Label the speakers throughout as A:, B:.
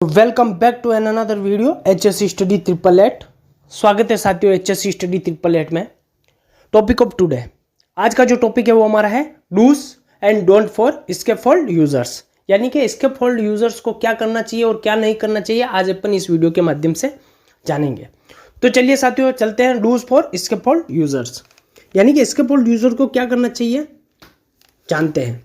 A: Welcome back to an another video HSC study 888। स्वागत है साथियों HSC स्टडी 888 में। टॉपिक ऑफ टुडे, आज का जो टॉपिक है वो हमारा है dos and don't for scaffold users, यानी कि स्कैफोल्ड यूजर्स को क्या करना चाहिए और क्या नहीं करना चाहिए, आज अपन इस वीडियो के माध्यम से जानेंगे। तो चलिए साथियों चलते हैं डूज फॉर स्कैफोल्ड यूजर्स, यानी कि स्कैफोल्ड यूजर को क्या करना चाहिए जानते हैं।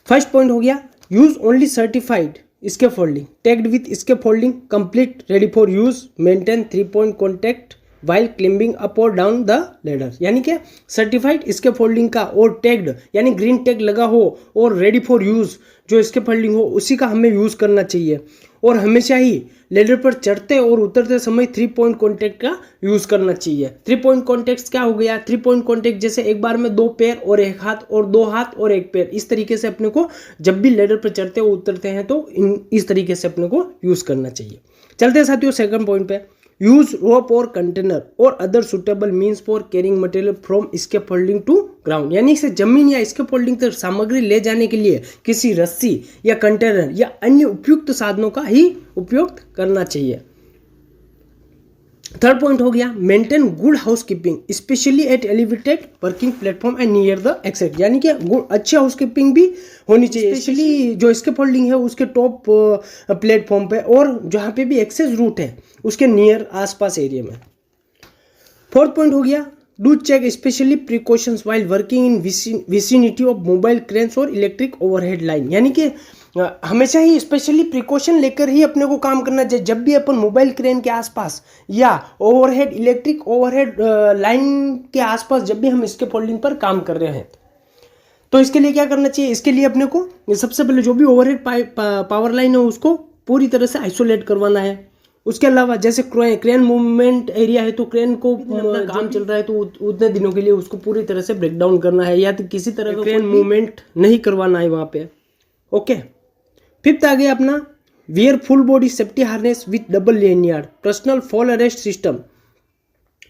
A: फर्स्ट पॉइंट हो गया, use only certified scaffolding tagged with scaffolding complete ready for use, maintain 3-point contact while climbing up or down the ladder, यानी कि सर्टिफाइड स्कैफोल्डिंग का और टैग्ड यानी ग्रीन टैग लगा हो और रेडी फॉर यूज जो स्कैफोल्डिंग हो उसी का हमें यूज करना चाहिए। और हमेशा ही लेडर पर चढ़ते और उतरते समय 3-point कॉन्टैक्ट का यूज करना चाहिए। 3-point कॉन्टैक्ट क्या हो गया, 3-point कॉन्टैक्ट जैसे एक बार में 2 पैर और 1 हाथ और 2 हाथ और 1 पैर, इस तरीके से अपने को जब भी लेडर पर चढ़ते और उतरते हैं तो इस तरीके से अपने को यूज करना चाहिए। चलते हैं साथियों सेकंड पॉइंट पे, यूज रोप और कंटेनर और other suitable means for carrying material from scaffolding to ground, यानी से जमीन या स्कैफोल्डिंग तक सामग्री ले जाने के लिए किसी रस्सी या कंटेनर या अन्य उपयुक्त साधनों का ही उपयोग करना चाहिए। थर्ड पॉइंट हो गया, maintain good housekeeping specially at elevated working platform and near the exit, यानी कि अच्छी हाउसकीपिंग भी होनी चाहिए स्पेशली जो स्कैफोल्डिंग है उसके टॉप प्लेटफॉर्म पे और जहाँ पे भी एक्सेस रूट है उसके नियर आसपास एरिया में। फोर्थ पॉइंट हो गया, do check specially precautions while working in vicinity of mobile cranes और इलेक्ट्रिक ओवरहेड लाइन, यानी कि हमेशा ही स्पेशली प्रिकॉशन लेकर ही अपने को काम करना चाहिए जब भी अपन मोबाइल क्रेन के आसपास या ओवरहेड इलेक्ट्रिक ओवरहेड लाइन के आसपास जब भी हम स्कैफोल्डिंग पर काम कर रहे हैं। तो इसके लिए क्या करना चाहिए, इसके लिए अपने को सबसे पहले जो भी ओवरहेड पावर लाइन है उसको पूरी तरह से आइसोलेट करवाना है। उसके अलावा जैसे क्रेन मूवमेंट एरिया है तो क्रेन को काम चल रहा है तो उतने दिनों के लिए उसको पूरी तरह से ब्रेक डाउन करना है या तो किसी तरह का क्रेन मूवमेंट नहीं करवाना है वहाँ पे। ओके, फिफ्थ आ गया अपना, wear full body safety harness with double lanyard, personal fall arrest system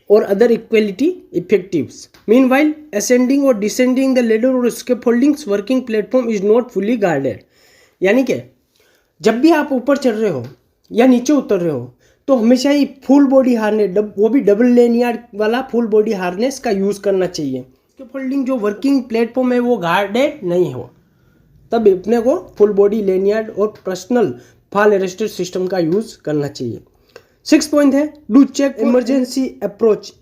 A: और other equality effectives meanwhile ascending और डिसेंडिंग द लेडर और scaffoldings working platform is not fully guarded, यानी कि जब भी आप ऊपर चढ़ रहे हो या नीचे उतर रहे हो तो हमेशा ही फुल बॉडी हार्नेस, वो भी डबल लेनियार्ड वाला फुल बॉडी हार्नेस का यूज करना चाहिए। स्कैफोल्डिंग जो वर्किंग प्लेटफॉर्म है वो गार्डेड नहीं हो तब अपने को फुल बॉडी लेनियार्ड और पर्सनल फॉल अरेस्टेड सिस्टम का यूज करना चाहिए। 6 पॉइंट है, do check emergency approach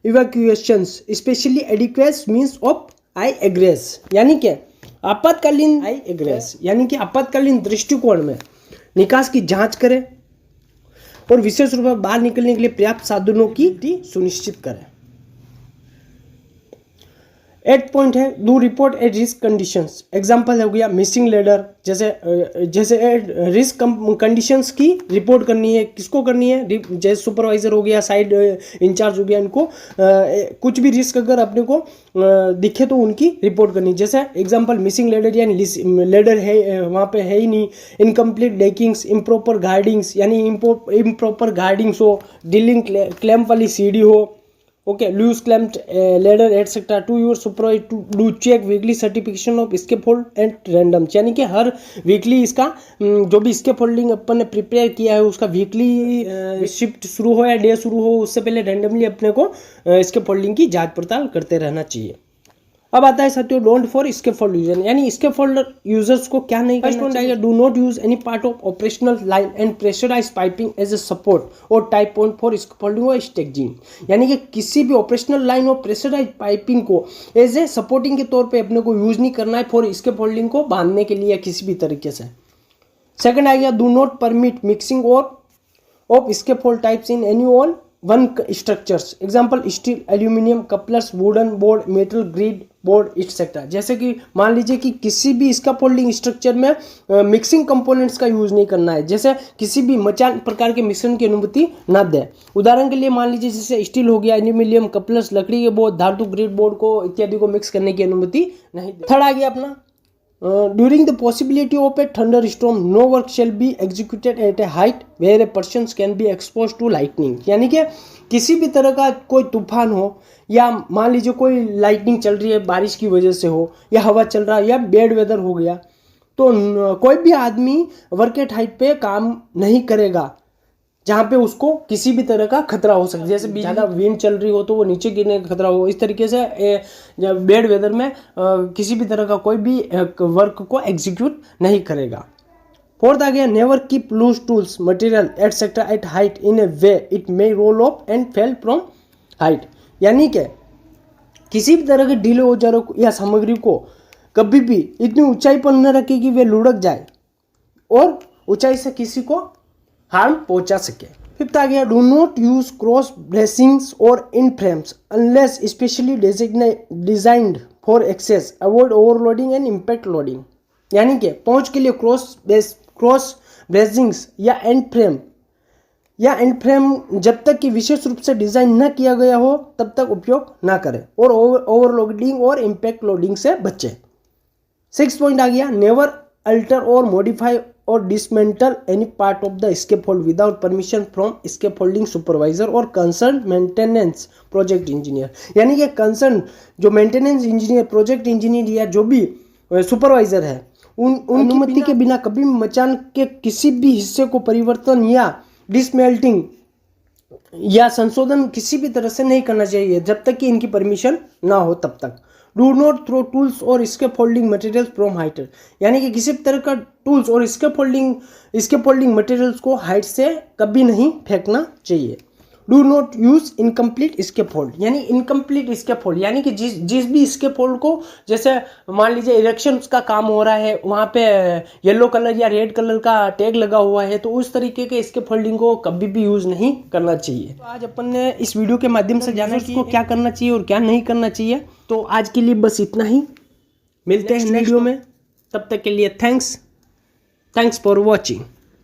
A: evacuations specially adequate means of I egress, यानी कि आपातकालीन आई एग्रेस यानी कि आपातकालीन दृष्टिकोण में निकास की जांच करें और विशेष रूप से बाहर निकलने के लिए पर्याप्त साधनों की सुनिश्चित करें। 8 पॉइंट है, do report at risk conditions, example हो गया मिसिंग लेडर, जैसे रिस्क कंडीशंस की रिपोर्ट करनी है, किसको करनी है, जैसे सुपरवाइजर हो गया, साइड इंचार्ज हो गया, इनको कुछ भी रिस्क अगर अपने को दिखे तो उनकी रिपोर्ट करनी है। जैसे एग्जांपल मिसिंग लेडर यानी लेडर है वहाँ पे है ही नहीं, इनकम्प्लीट डेकिंग्स, इम्प्रॉपर गार्डिंग्स यानी इम्प्रॉपर गार्डिंग्स हो, डीलिंग क्लैम्प वाली सीढ़ी हो, okay, loose clamped ladder etcetera, to your supervise to do check weekly certification of scaffold and random, यानी कि हर वीकली इसका जो भी स्कैफोल्डिंग अपन ने प्रिपेयर किया है उसका वीकली शिफ्ट शुरू हो या डे शुरू हो उससे पहले रैंडमली अपने को स्कैफोल्डिंग की जांच पड़ताल करते रहना चाहिए। अब आता है साथियों डोंट फॉर स्कैफोल्ड यूजर, यानी स्कैफोल्ड यूजर्स को क्या नहीं करना चाहिए। Do not use any part of operational line and pressurise piping as a support और टाइप पॉइंट फॉर स्कैफोल्डिंग और स्टैगजिंग, यानी कि किसी भी ऑपरेशनल लाइन और प्रेशराइज पाइपिंग को एज ए सपोर्टिंग के तौर पे अपने को यूज नहीं करना है फॉर स्कैफोल्डिंग को बांधने के लिए या किसी भी तरीके से। सेकंड आ गया, डू नॉट परमिट मिक्सिंग और of scaffold types in any all one structures, example steel, aluminium, couplers, wooden board, metal grid board etcetera, जैसे कि मान लीजिए कि किसी भी स्कैफोल्डिंग स्ट्रक्चर में मिक्सिंग कंपोनेंट्स का यूज नहीं करना है, जैसे किसी भी मचान प्रकार के मिश्रण की अनुमति ना दे। उदाहरण के लिए मान लीजिए जैसे स्टील हो गया, एल्यूमिनियम, कपलर्स, लकड़ी के बोर्ड, धातु ग्रिड बोर्ड को इत्यादि को मिक्स करने की अनुमति नहीं दे। थर्ड आ गया अपना, during the possibility of a thunder storm no work shall be executed at a height where a person can be expose to lightning, यानी कि किसी भी तरह का कोई तूफान हो या मान लीजिए कोई लाइटनिंग चल रही है बारिश की वजह से हो या हवा चल रहा है या बैड वेदर हो गया तो कोई भी आदमी वर्क एट हाइट पे काम नहीं करेगा जहाँ पे उसको किसी भी तरह का खतरा हो सकता है। जैसे ज़्यादा विंड चल रही हो तो वो नीचे गिरने का खतरा हो। इस तरीके से बैड वेदर में किसी भी तरह का कोई भी वर्क को एग्जीक्यूट नहीं करेगा। फोर्थ आ गया, never keep loose tools material etcetera at height in a way it may roll off and fall from height. यानी कि किसी भी तरह के ढीले औजारों या सामग्री को कभी भी इतनी ऊंचाई पर न रखें कि वे लुढ़क जाए और ऊंचाई से किसी को हार्म पहुंचा सके। फिफ्थ आ गया, do not use cross bracings और इन frames unless specially designed for access, avoid overloading and impact loading. यानी कि पहुंच के लिए क्रॉस ब्रेसिंग्स या एंड फ्रेम जब तक कि विशेष रूप से डिजाइन न किया गया हो तब तक उपयोग ना करें और ओवरलोडिंग और इम्पैक्ट लोडिंग से बचें। 6 पॉइंट आ गया, नेवर अल्टर और मॉडिफाई और dismantle any part of the scaffold without permission from scaffolding supervisor और कंसर्न मेंटेनेंस प्रोजेक्ट इंजीनियर। यानी कि कंसर्न जो मेंटेनेंस इंजीनियर, प्रोजेक्ट इंजीनियर या जो भी सुपरवाइजर है उन अनुमति के बिना कभी मचान के किसी भी हिस्से को परिवर्तन या डिसमेल्टिंग या संशोधन किसी भी तरह से नहीं करना चाहिए जब तक कि इनकी परमिशन ना हो तब तक। डू नॉट थ्रो टूल्स और स्कैफोल्डिंग मटेरियल्स फ्रॉम हाइट। यानी कि किसी भी तरह का टूल्स और स्कैफोल्डिंग मटेरियल्स को हाइट से कभी नहीं फेंकना चाहिए। Do not use incomplete scaffold. यानी इनकम्प्लीट स्कैफोल्ड यानी कि जिस भी स्कैफोल्ड को, जैसे मान लीजिए इरेक्शन का काम हो रहा है, वहाँ पे येलो कलर या रेड कलर का टैग लगा हुआ है, तो उस तरीके के स्कैफोल्डिंग को कभी भी यूज नहीं करना चाहिए। तो आज अपन ने इस वीडियो के माध्यम से जाना कि क्या करना चाहिए और क्या नहीं करना चाहिए। तो आज के लिए बस इतना ही, मिलते हैं नेक्स्ट वीडियो में। तब तक के लिए थैंक्स फॉर वॉचिंग।